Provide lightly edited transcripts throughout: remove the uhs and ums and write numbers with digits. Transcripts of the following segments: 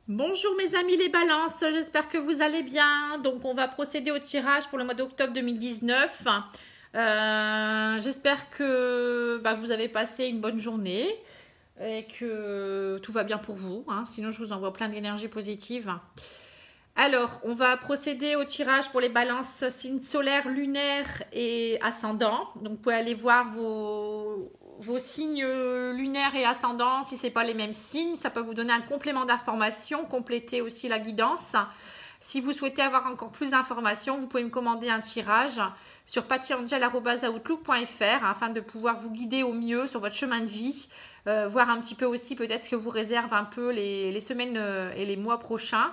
Bonjour mes amis les balances, j'espère que vous allez bien. Donc on va procéder au tirage pour le mois d'octobre 2019. J'espère que vous avez passé une bonne journée et que tout va bien pour vous. Sinon je vous envoie plein d'énergie positive. Alors on va procéder au tirage pour les balances signes solaires, lunaires et ascendants. Donc vous pouvez aller voir vos signes lunaires et ascendants, si ce n'est pas les mêmes signes, ça peut vous donner un complément d'information, compléter aussi la guidance. Si vous souhaitez avoir encore plus d'informations, vous pouvez me commander un tirage sur pattyangel@outlook.fr afin de pouvoir vous guider au mieux sur votre chemin de vie, voir un petit peu aussi peut-être ce que vous réserve un peu les semaines et les mois prochains.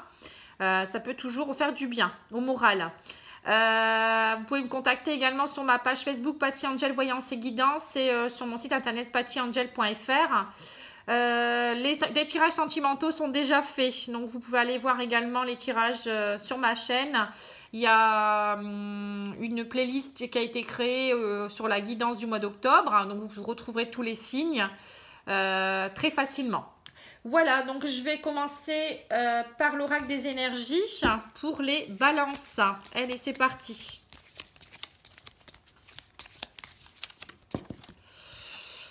Ça peut toujours vous faire du bien au moral. Vous pouvez me contacter également sur ma page Facebook Patty Angel Voyance et Guidance et sur mon site internet pattyangel.fr. Les tirages sentimentaux sont déjà faits, donc vous pouvez aller voir également les tirages sur ma chaîne. Il y a une playlist qui a été créée sur la guidance du mois d'octobre, donc vous retrouverez tous les signes très facilement. Voilà, donc je vais commencer par l'oracle des énergies pour les balances. Allez, c'est parti.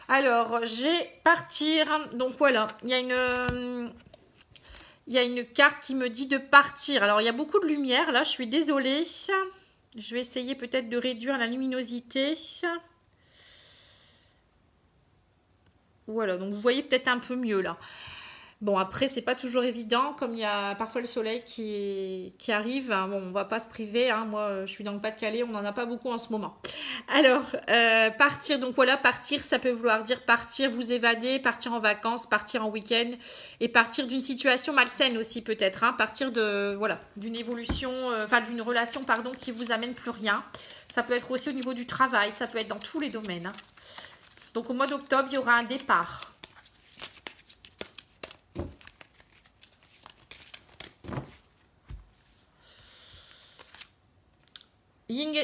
Alors, j'ai partir. Donc voilà, il y a une carte qui me dit de partir. Alors, il y a beaucoup de lumière. Là, je suis désolée. Je vais essayer peut-être de réduire la luminosité. Voilà, donc vous voyez peut-être un peu mieux là. Bon, après, c'est pas toujours évident, comme il y a parfois le soleil qui arrive. Bon, on va pas se priver. Moi, je suis dans le Pas-de-Calais, on n'en a pas beaucoup en ce moment. Alors, partir, donc voilà, partir, ça peut vouloir dire partir, vous évader, partir en vacances, partir en week-end et partir d'une situation malsaine aussi peut-être. Partir d'une évolution, d'une relation, pardon, qui vous amène plus rien. Ça peut être aussi au niveau du travail, ça peut être dans tous les domaines. Donc, au mois d'octobre, il y aura un départ. Yin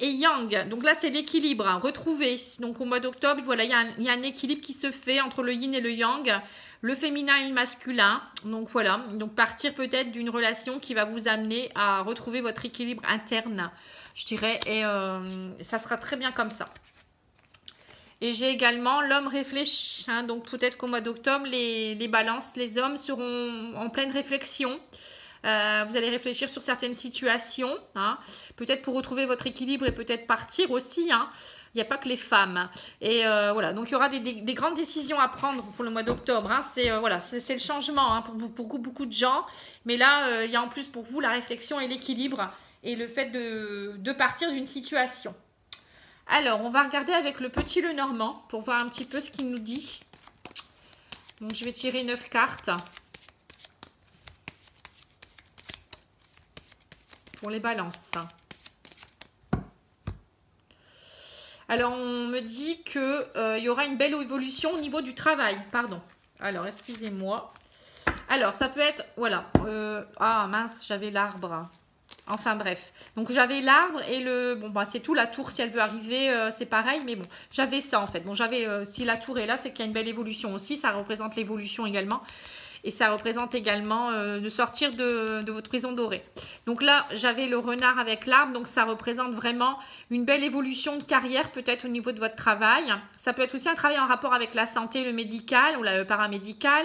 et yang, donc là c'est l'équilibre, retrouver. Donc au mois d'octobre, voilà, il y a un équilibre qui se fait entre le yin et le yang, le féminin et le masculin. Donc voilà, donc partir peut-être d'une relation qui va vous amener à retrouver votre équilibre interne, je dirais, et ça sera très bien comme ça. Et j'ai également l'homme réfléchi, donc peut-être qu'au mois d'octobre, les balances, les hommes seront en pleine réflexion. Vous allez réfléchir sur certaines situations, peut-être pour retrouver votre équilibre et peut-être partir aussi. Il n'y a pas que les femmes. Et voilà, donc il y aura des grandes décisions à prendre pour le mois d'octobre. C'est le changement pour beaucoup de gens. Mais là, il y a en plus pour vous la réflexion et l'équilibre et le fait de partir d'une situation. Alors, on va regarder avec le petit Lenormand pour voir un petit peu ce qu'il nous dit. Donc, je vais tirer 9 cartes. Pour les balances. Alors, on me dit qu'il y aura une belle évolution au niveau du travail. Pardon. Alors, excusez-moi. Alors, ça peut être... Voilà. Ah, mince, j'avais l'arbre. Enfin, bref. Donc, j'avais l'arbre et le... Bon, c'est tout. La tour, si elle veut arriver, c'est pareil. Mais bon, j'avais ça, en fait. Bon, j'avais... si la tour est là, c'est qu'il y a une belle évolution aussi. Ça représente l'évolution également. Et ça représente également de sortir de votre prison dorée. Donc là, j'avais le renard avec l'arbre. Donc ça représente vraiment une belle évolution de carrière peut-être au niveau de votre travail. Ça peut être aussi un travail en rapport avec la santé, le médical ou le paramédical.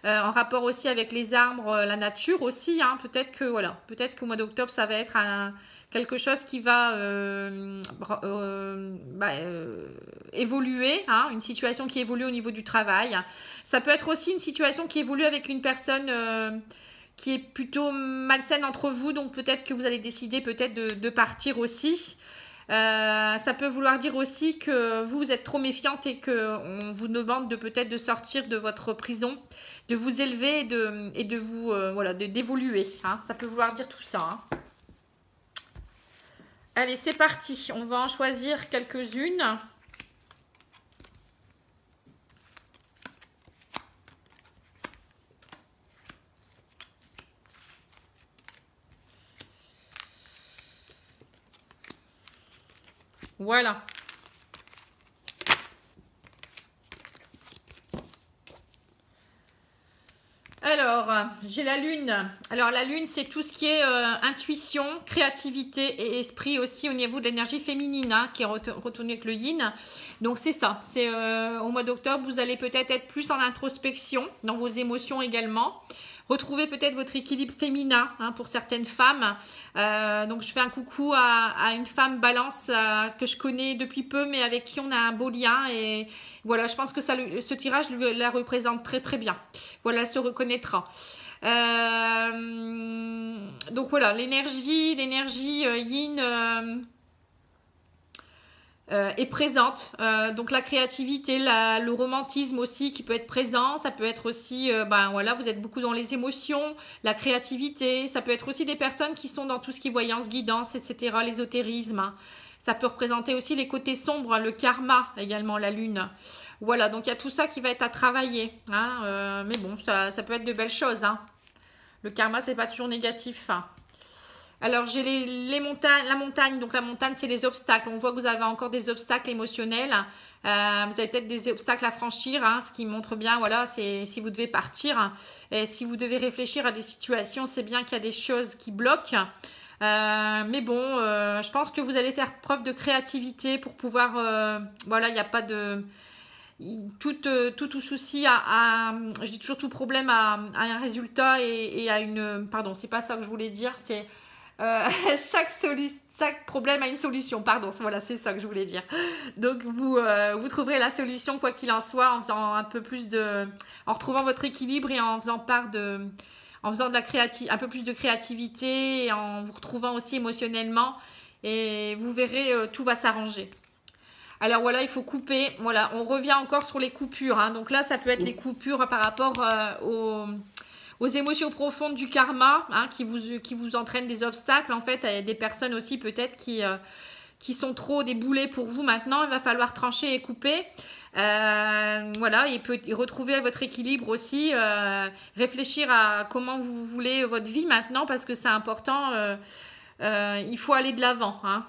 En rapport aussi avec les arbres, la nature aussi. Peut-être qu'au mois d'octobre, ça va être quelque chose qui va évoluer, une situation qui évolue au niveau du travail. Ça peut être aussi une situation qui évolue avec une personne qui est plutôt malsaine entre vous, donc peut-être que vous allez décider peut-être de partir aussi. Ça peut vouloir dire aussi que vous êtes trop méfiante et qu'on vous demande peut-être de sortir de votre prison, de vous élever et de vous d'évoluer. Ça peut vouloir dire tout ça. Allez, c'est parti. On va en choisir quelques-unes. Voilà. Alors, j'ai la lune. Alors, la lune, c'est tout ce qui est intuition, créativité et esprit aussi au niveau de l'énergie féminine, hein, qui est retournée avec le yin. Donc, c'est ça. C'est au mois d'octobre, vous allez peut-être être plus en introspection, dans vos émotions également. Retrouvez peut-être votre équilibre féminin, hein, pour certaines femmes. Donc, je fais un coucou à une femme balance que je connais depuis peu, mais avec qui on a un beau lien. Et voilà, je pense que ce tirage la représente très très bien. Voilà, elle se reconnaîtra. Donc voilà, l'énergie yin est présente. Donc la créativité, le romantisme aussi qui peut être présent. Ça peut être aussi, voilà, vous êtes beaucoup dans les émotions, la créativité. Ça peut être aussi des personnes qui sont dans tout ce qui est voyance, guidance, etc., l'ésotérisme. Ça peut représenter aussi les côtés sombres, hein, le karma également, la lune. Voilà, donc il y a tout ça qui va être à travailler. Hein, mais bon, ça peut être de belles choses. Hein. Le karma, c'est pas toujours négatif. Alors, j'ai les montagnes, la montagne. Donc, la montagne, c'est les obstacles. On voit que vous avez encore des obstacles émotionnels. Vous avez peut-être des obstacles à franchir, hein, ce qui montre bien, voilà, c'est si vous devez partir. Et si vous devez réfléchir à des situations, c'est bien qu'il y a des choses qui bloquent. Mais bon, je pense que vous allez faire preuve de créativité pour pouvoir... voilà, il n'y a pas de... Tout souci je dis toujours tout problème a un résultat et à une... Pardon, c'est pas ça que je voulais dire, c'est... chaque problème a une solution, pardon, voilà, c'est ça que je voulais dire. Donc vous trouverez la solution quoi qu'il en soit en faisant un peu plus en retrouvant votre équilibre et en faisant en faisant un peu plus de créativité et en vous retrouvant aussi émotionnellement et vous verrez, tout va s'arranger. Alors voilà, il faut couper. Voilà, on revient encore sur les coupures. Hein. Donc là, ça peut être les coupures par rapport aux émotions profondes du karma, hein, qui vous entraînent des obstacles. En fait, il y a des personnes aussi peut-être qui sont trop des boulets pour vous maintenant. Il va falloir trancher et couper. Voilà, et retrouver votre équilibre aussi. Réfléchir à comment vous voulez votre vie maintenant parce que c'est important. Il faut aller de l'avant, hein.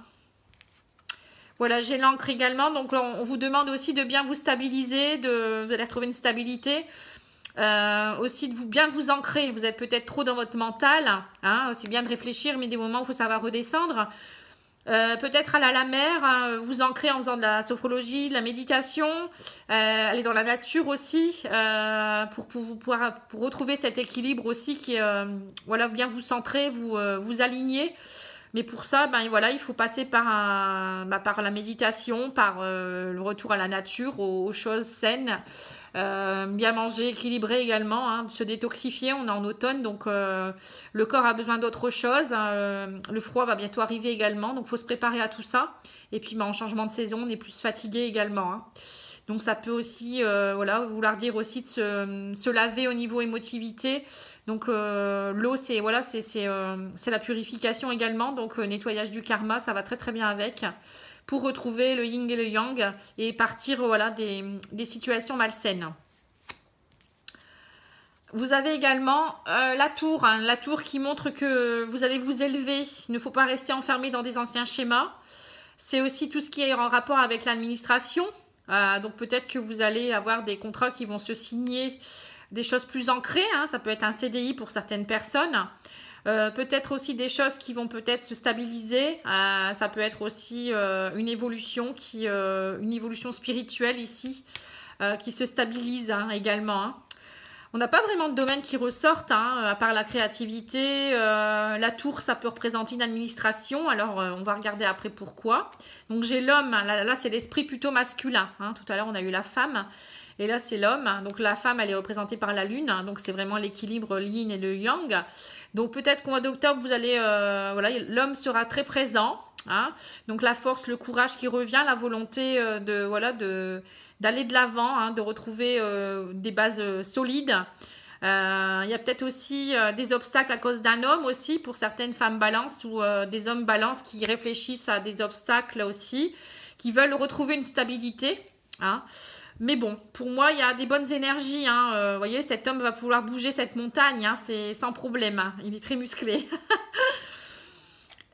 Voilà, j'ai l'encre également. Donc, on vous demande aussi de bien vous stabiliser, vous allez retrouver une stabilité. Aussi de bien vous ancrer. Vous êtes peut-être trop dans votre mental. Hein, c'est bien de réfléchir, mais des moments où il faut savoir redescendre. Peut-être aller à la mer, hein, vous ancrer en faisant de la sophrologie, de la méditation. Aller dans la nature aussi pour retrouver cet équilibre aussi qui est, voilà, bien vous centrer, vous aligner. Mais pour ça, voilà, il faut passer par la méditation, par le retour à la nature, aux choses saines. Bien manger, équilibrer également, hein, se détoxifier. On est en automne, donc le corps a besoin d'autre chose. Le froid va bientôt arriver également, donc il faut se préparer à tout ça. Et puis en changement de saison, on est plus fatigué également. Hein. Donc ça peut aussi voilà, vouloir dire aussi de se laver au niveau émotivité. Donc l'eau, c'est voilà, c'est la purification également. Donc nettoyage du karma, ça va très très bien avec. Pour retrouver le yin et le yang et partir voilà, des situations malsaines. Vous avez également la tour, hein, la tour qui montre que vous allez vous élever. Il ne faut pas rester enfermé dans des anciens schémas. C'est aussi tout ce qui est en rapport avec l'administration. Donc peut-être que vous allez avoir des contrats qui vont se signer, des choses plus ancrées. Hein, ça peut être un CDI pour certaines personnes. Peut-être aussi des choses qui vont peut-être se stabiliser. Ça peut être aussi une évolution spirituelle ici qui se stabilise, hein, également. Hein. On n'a pas vraiment de domaine qui ressortent, hein, à part la créativité. La tour, ça peut représenter une administration. Alors, on va regarder après pourquoi. Donc, j'ai l'homme. Là, c'est l'esprit plutôt masculin. Hein. Tout à l'heure, on a eu la femme. Et là, c'est l'homme. Donc, la femme, elle est représentée par la lune. Donc, c'est vraiment l'équilibre yin et le yang. Donc, peut-être qu'au mois d'octobre, vous allez... voilà, l'homme sera très présent. Hein. Donc, la force, le courage qui revient, la volonté d'aller de l'avant, hein, de retrouver des bases solides. Il y a peut-être aussi des obstacles à cause d'un homme aussi, pour certaines femmes balance ou des hommes balance qui réfléchissent à des obstacles aussi, qui veulent retrouver une stabilité. Hein. Mais bon, pour moi, il y a des bonnes énergies. Hein. Vous voyez, cet homme va pouvoir bouger cette montagne, hein, c'est sans problème. Hein. Il est très musclé.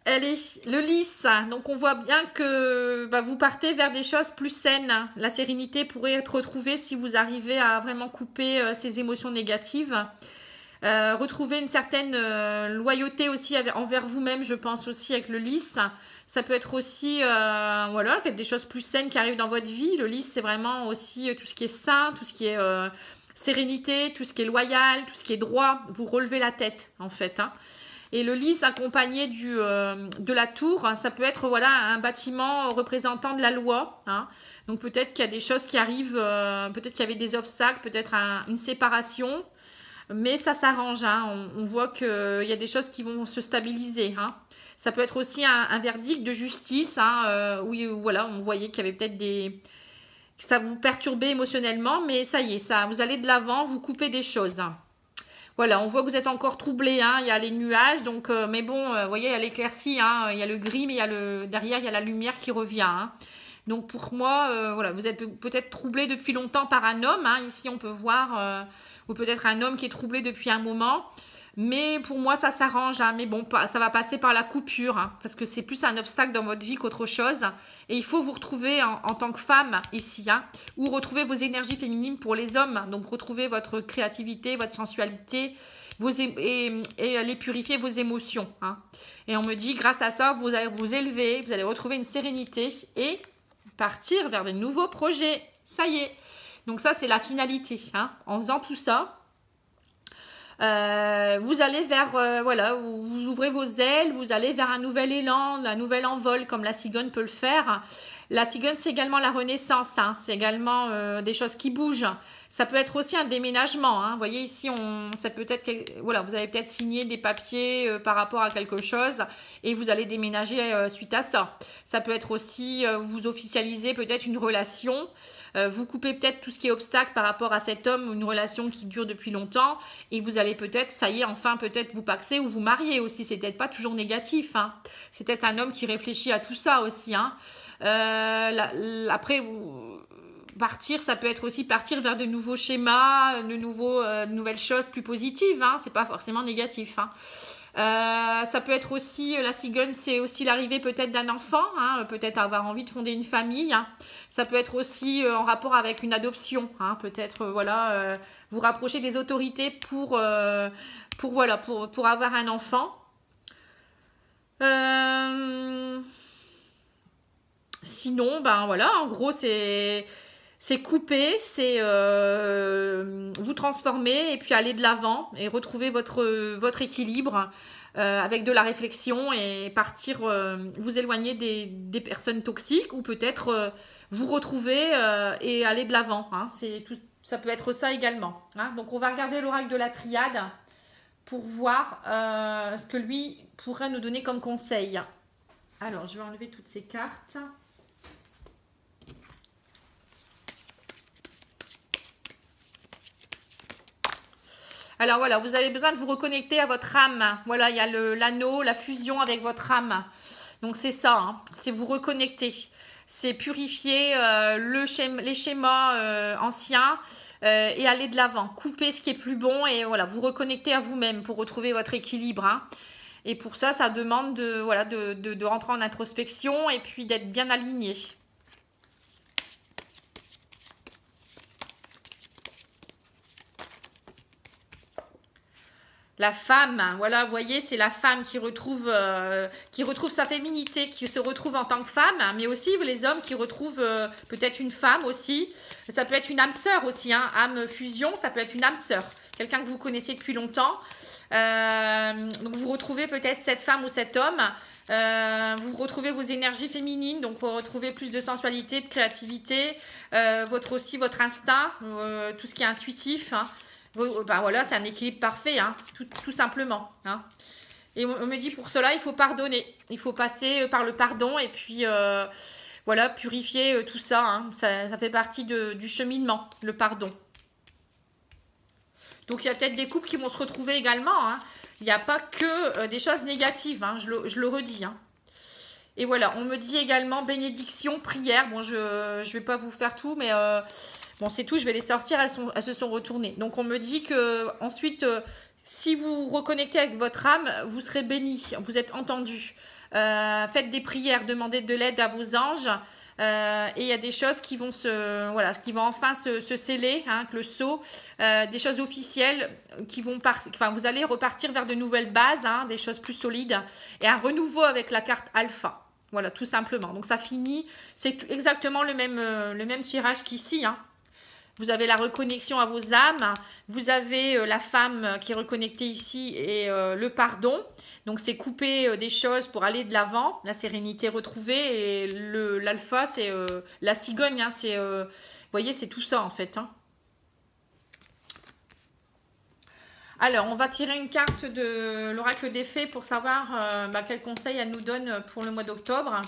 Allez, le lys, donc on voit bien que vous partez vers des choses plus saines. La sérénité pourrait être retrouvée si vous arrivez à vraiment couper ces émotions négatives. Retrouver une certaine loyauté aussi envers vous-même, je pense aussi avec le lys. Ça peut être aussi, voilà, des choses plus saines qui arrivent dans votre vie. Le lys, c'est vraiment aussi tout ce qui est sain, tout ce qui est sérénité, tout ce qui est loyal, tout ce qui est droit. Vous relevez la tête, en fait. Hein. Et le lys accompagné de la tour, ça peut être voilà, un bâtiment représentant de la loi. Hein. Donc peut-être qu'il y a des choses qui arrivent, peut-être qu'il y avait des obstacles, peut-être une séparation. Mais ça s'arrange, hein. On voit qu'il y a des choses qui vont se stabiliser. Hein. Ça peut être aussi un verdict de justice, hein, où voilà, on voyait qu'il y avait peut-être ça vous perturbait émotionnellement, mais ça y est, vous allez de l'avant, vous coupez des choses. Voilà, on voit que vous êtes encore troublé, hein, il y a les nuages, donc, mais bon, vous voyez, il y a l'éclaircie, hein, il y a le gris, mais derrière, il y a la lumière qui revient. Hein. Donc pour moi, voilà, vous êtes peut-être troublé depuis longtemps par un homme, hein, ici on peut voir, ou peut-être un homme qui est troublé depuis un moment, mais pour moi ça s'arrange, hein, mais bon, ça va passer par la coupure, hein, parce que c'est plus un obstacle dans votre vie qu'autre chose, et il faut vous retrouver en tant que femme ici, hein, ou retrouver vos énergies féminines pour les hommes, donc retrouver votre créativité, votre sensualité, et aller purifier vos émotions. Hein. Et on me dit, grâce à ça, vous allez vous élever, vous allez retrouver une sérénité, et partir vers de nouveaux projets. Ça y est. Donc ça, c'est la finalité. Hein. En faisant tout ça, vous allez vers, voilà, vous ouvrez vos ailes, vous allez vers un nouvel élan, un nouvel envol, comme la cigogne peut le faire. La cigogne, c'est également la renaissance. Hein. C'est également des choses qui bougent. Ça peut être aussi un déménagement. Hein. Vous voyez ici, ça peut être, voilà, vous avez peut-être signé des papiers par rapport à quelque chose et vous allez déménager suite à ça. Ça peut être aussi, vous officialisez peut-être une relation. Vous coupez peut-être tout ce qui est obstacle par rapport à cet homme, une relation qui dure depuis longtemps, et vous allez peut-être, ça y est, enfin peut-être vous paxer ou vous marier aussi. C'est peut-être pas toujours négatif. Hein. C'est peut-être un homme qui réfléchit à tout ça aussi. Hein. Après, partir, ça peut être aussi partir vers de nouveaux schémas, de nouvelles choses plus positives. Hein. C'est pas forcément négatif. Hein. Ça peut être aussi, la cigogne, c'est aussi l'arrivée peut-être d'un enfant, hein, peut-être avoir envie de fonder une famille. Hein. Ça peut être aussi en rapport avec une adoption, hein, peut-être voilà, vous rapprocher des autorités pour avoir un enfant. Sinon, ben voilà, en gros, c'est couper, c'est vous transformer et puis aller de l'avant et retrouver votre équilibre avec de la réflexion et partir vous éloigner des personnes toxiques ou peut-être vous retrouver et aller de l'avant. Hein. Ça peut être ça également. Hein. Donc on va regarder l'oracle de la triade pour voir ce que lui pourrait nous donner comme conseil. Alors, je vais enlever toutes ces cartes. Alors voilà, vous avez besoin de vous reconnecter à votre âme. Voilà, il y a l'anneau, la fusion avec votre âme. Donc c'est ça, hein, c'est vous reconnecter. C'est purifier les schémas anciens et aller de l'avant. Couper ce qui est plus bon et voilà, vous reconnecter à vous-même pour retrouver votre équilibre. Hein. Et pour ça, ça demande de rentrer en introspection et puis d'être bien aligné. La femme, voilà, vous voyez, c'est la femme qui retrouve sa féminité, qui se retrouve en tant que femme, mais aussi les hommes qui retrouvent peut-être une femme aussi. Ça peut être une âme sœur aussi, hein, âme fusion, ça peut être une âme sœur, quelqu'un que vous connaissez depuis longtemps. Donc vous retrouvez peut-être cette femme ou cet homme. Vous retrouvez vos énergies féminines, donc vous retrouvez plus de sensualité, de créativité, votre instinct, tout ce qui est intuitif. Hein. Ben voilà, c'est un équilibre parfait, hein, tout simplement. Hein. Et on me dit pour cela, il faut pardonner. Il faut passer par le pardon et puis voilà, purifier tout ça, hein. Ça fait partie du cheminement, le pardon. Donc il y a peut-être des couples qui vont se retrouver également. Hein. Il n'y a pas que des choses négatives, hein, je le redis. Hein. Et voilà, on me dit également bénédiction, prière. Bon, je ne vais pas vous faire tout, mais... bon, c'est tout, je vais les sortir, elles se sont retournées. Donc, on me dit que ensuite, si vous reconnectez avec votre âme, vous serez béni, vous êtes entendu. Faites des prières, demandez de l'aide à vos anges. Et il y a des choses qui vont qui vont enfin se sceller, hein, que le sceau, des choses officielles qui vont vous allez repartir vers de nouvelles bases, hein, des choses plus solides et un renouveau avec la carte alpha. Voilà, tout simplement. Donc ça finit, c'est exactement le même tirage qu'ici, hein. Vous avez la reconnexion à vos âmes, vous avez la femme qui est reconnectée ici et le pardon. Donc c'est couper des choses pour aller de l'avant, la sérénité retrouvée. Et l'alpha, c'est la cigogne, hein, vous voyez, c'est tout ça en fait, hein. Alors, on va tirer une carte de l'oracle des fées pour savoir quel conseil elle nous donne pour le mois d'octobre.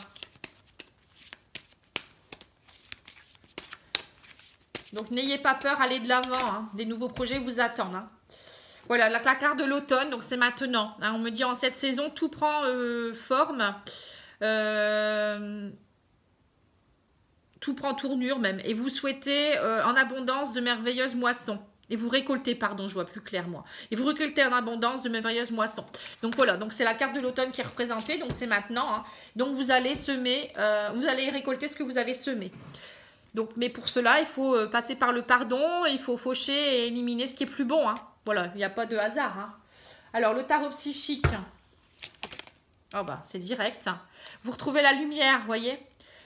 Donc, n'ayez pas peur, allez de l'avant, hein. Des nouveaux projets vous attendent, hein. Voilà, la carte de l'automne, donc c'est maintenant, hein. On me dit en cette saison, tout prend forme. Tout prend tournure même. Et vous souhaitez en abondance de merveilleuses moissons. Et vous récoltez, pardon, je vois plus clair moi. Et vous récoltez en abondance de merveilleuses moissons. Donc voilà, donc c'est la carte de l'automne qui est représentée, donc c'est maintenant, hein. Donc vous allez semer, vous allez récolter ce que vous avez semé. Donc, mais pour cela, il faut passer par le pardon, il faut faucher et éliminer ce qui est plus bon, hein. Voilà, il n'y a pas de hasard, hein. Alors, le tarot psychique. Oh bah, c'est direct. Vous retrouvez la lumière, voyez.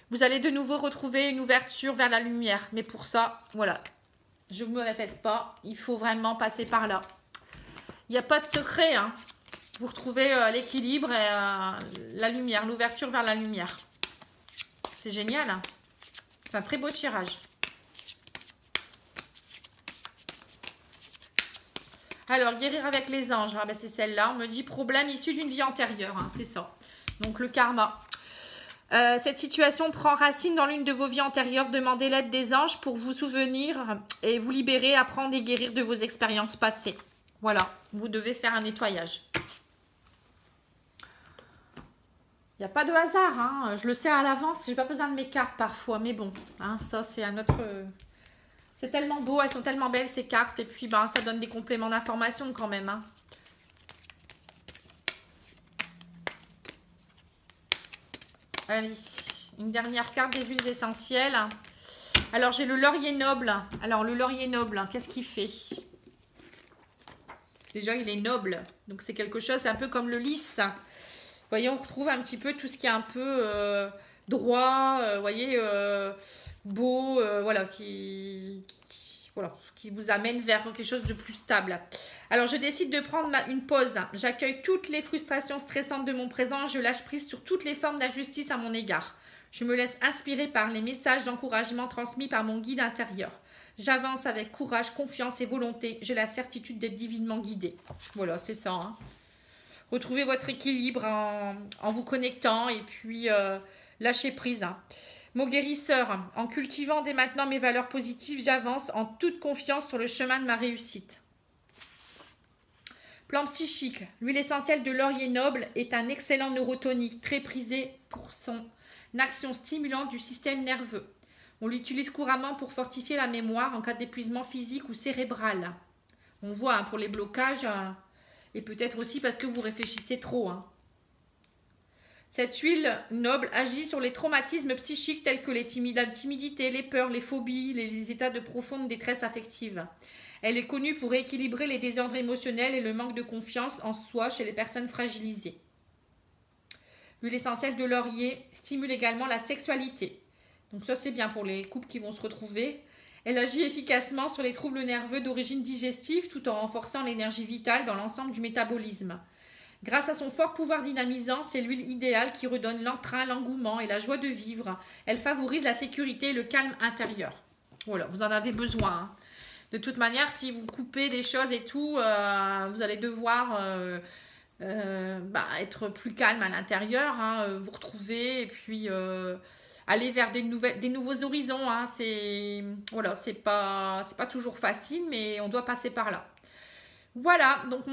Vous allez de nouveau retrouver une ouverture vers la lumière. Mais pour ça, voilà, je ne me répète pas, il faut vraiment passer par là. Il n'y a pas de secret, hein. Vous retrouvez l'équilibre et la lumière, l'ouverture vers la lumière. C'est génial, hein. C'est un très beau tirage. Alors, guérir avec les anges, ah ben c'est celle-là. On me dit problème issu d'une vie antérieure, hein, c'est ça. Donc, le karma. Cette situation prend racine dans l'une de vos vies antérieures. Demandez l'aide des anges pour vous souvenir et vous libérer, apprendre et guérir de vos expériences passées. Voilà, vous devez faire un nettoyage. Il n'y a pas de hasard, hein. Je le sais à l'avance, j'ai pas besoin de mes cartes parfois, mais bon, hein, ça c'est un autre... C'est tellement beau, elles sont tellement belles ces cartes, et puis ben, ça donne des compléments d'information quand même, hein. Allez, une dernière carte des huiles essentielles. Alors j'ai le laurier noble. Alors le laurier noble, qu'est-ce qu'il fait? Déjà il est noble, donc c'est quelque chose, c'est un peu comme le lys. Vous voyez, on retrouve un petit peu tout ce qui est un peu droit, vous voyez, beau, voilà, qui vous amène vers quelque chose de plus stable. Alors, je décide de prendre une pause. J'accueille toutes les frustrations stressantes de mon présent. Je lâche prise sur toutes les formes d'injustice à mon égard. Je me laisse inspirer par les messages d'encouragement transmis par mon guide intérieur. J'avance avec courage, confiance et volonté. J'ai la certitude d'être divinement guidée. Voilà, c'est ça, hein. Retrouvez votre équilibre en vous connectant et puis lâchez prise, hein. Mon guérisseur, en cultivant dès maintenant mes valeurs positives, j'avance en toute confiance sur le chemin de ma réussite. Plan psychique, l'huile essentielle de laurier noble est un excellent neurotonique très prisé pour son action stimulante du système nerveux. On l'utilise couramment pour fortifier la mémoire en cas d'épuisement physique ou cérébral. On voit, hein, pour les blocages... Et peut-être aussi parce que vous réfléchissez trop, hein. Cette huile noble agit sur les traumatismes psychiques tels que les timidités, les peurs, les phobies, les états de profonde détresse affective. Elle est connue pour rééquilibrer les désordres émotionnels et le manque de confiance en soi chez les personnes fragilisées. L'huile essentielle de laurier stimule également la sexualité. Donc ça, c'est bien pour les couples qui vont se retrouver. Elle agit efficacement sur les troubles nerveux d'origine digestive tout en renforçant l'énergie vitale dans l'ensemble du métabolisme. Grâce à son fort pouvoir dynamisant, c'est l'huile idéale qui redonne l'entrain, l'engouement et la joie de vivre. Elle favorise la sécurité et le calme intérieur. Voilà, vous en avez besoin, hein. De toute manière, si vous coupez des choses et tout, vous allez devoir être plus calme à l'intérieur, hein, vous retrouver et puis... aller vers des nouveaux horizons, hein. Voilà, c'est pas toujours facile, mais on doit passer par là. Voilà, donc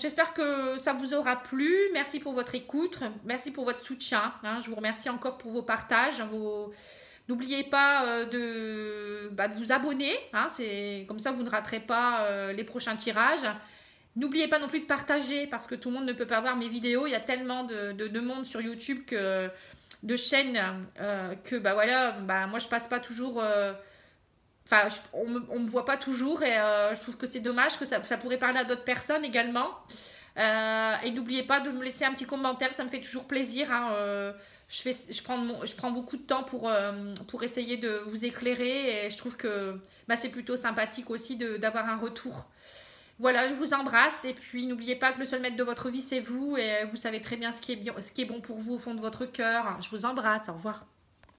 j'espère que ça vous aura plu. Merci pour votre écoute, merci pour votre soutien, hein. Je vous remercie encore pour vos partages. N'oubliez pas de vous abonner, hein. C'est comme ça vous ne raterez pas les prochains tirages. N'oubliez pas non plus de partager parce que tout le monde ne peut pas voir mes vidéos. Il y a tellement de monde sur YouTube que chaînes que bah voilà, bah moi je passe pas toujours. Enfin, on me voit pas toujours et je trouve que c'est dommage que ça pourrait parler à d'autres personnes également. Et n'oubliez pas de me laisser un petit commentaire, ça me fait toujours plaisir. Hein, je prends beaucoup de temps pour essayer de vous éclairer et je trouve que bah, c'est plutôt sympathique aussi d'avoir un retour. Voilà, je vous embrasse et puis n'oubliez pas que le seul maître de votre vie c'est vous et vous savez très bien ce qui est bon pour vous au fond de votre cœur. Je vous embrasse, au revoir.